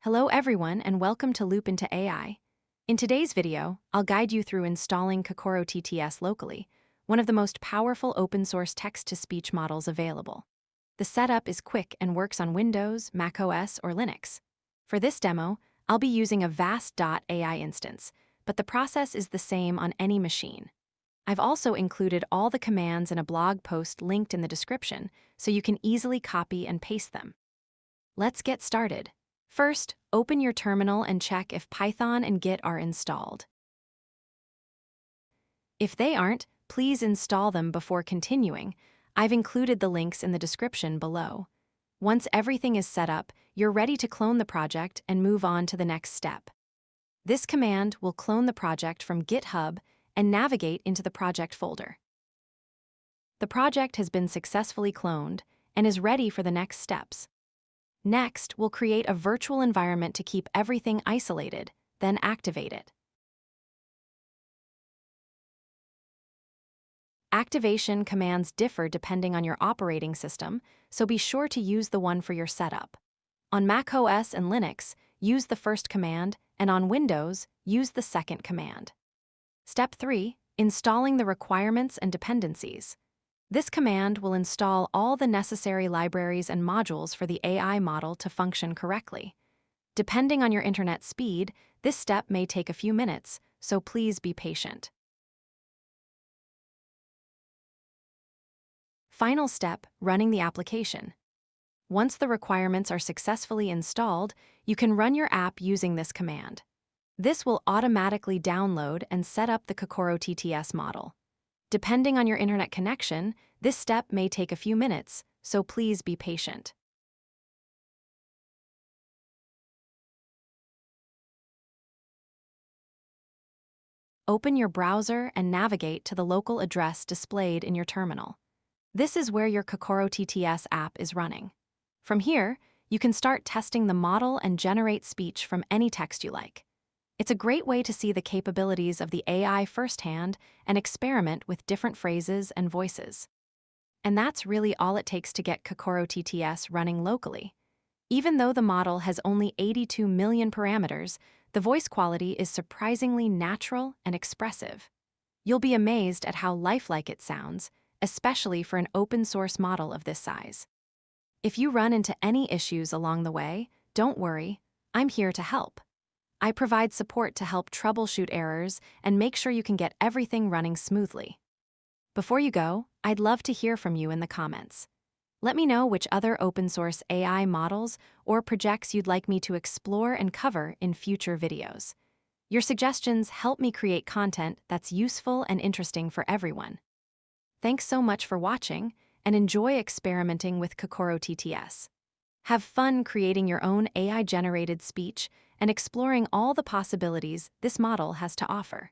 Hello everyone and welcome to Loop into AI. In today's video, I'll guide you through installing Kokoro-TTS locally, one of the most powerful open-source text-to-speech models available. The setup is quick and works on Windows, macOS, or Linux. For this demo, I'll be using a vast.ai instance, but the process is the same on any machine. I've also included all the commands in a blog post linked in the description, so you can easily copy and paste them. Let's get started. First, open your terminal and check if Python and Git are installed. If they aren't, please install them before continuing. I've included the links in the description below. Once everything is set up, you're ready to clone the project and move on to the next step. This command will clone the project from GitHub and navigate into the project folder. The project has been successfully cloned and is ready for the next steps. Next, we'll create a virtual environment to keep everything isolated, then activate it. Activation commands differ depending on your operating system, so be sure to use the one for your setup. On macOS and Linux, use the first command, and on Windows, use the second command. Step 3. Installing the requirements and dependencies. This command will install all the necessary libraries and modules for the AI model to function correctly. Depending on your internet speed, this step may take a few minutes, so please be patient. Final step, running the application. Once the requirements are successfully installed, you can run your app using this command. This will automatically download and set up the Kokoro-TTS model. Depending on your internet connection, this step may take a few minutes, so please be patient. Open your browser and navigate to the local address displayed in your terminal. This is where your Kokoro-TTS app is running. From here, you can start testing the model and generate speech from any text you like. It's a great way to see the capabilities of the AI firsthand and experiment with different phrases and voices. And that's really all it takes to get Kokoro-TTS running locally. Even though the model has only 82 million parameters, the voice quality is surprisingly natural and expressive. You'll be amazed at how lifelike it sounds, especially for an open-source model of this size. If you run into any issues along the way, don't worry, I'm here to help. I provide support to help troubleshoot errors and make sure you can get everything running smoothly. Before you go, I'd love to hear from you in the comments. Let me know which other open-source AI models or projects you'd like me to explore and cover in future videos. Your suggestions help me create content that's useful and interesting for everyone. Thanks so much for watching, and enjoy experimenting with Kokoro-TTS. Have fun creating your own AI-generated speech and exploring all the possibilities this model has to offer.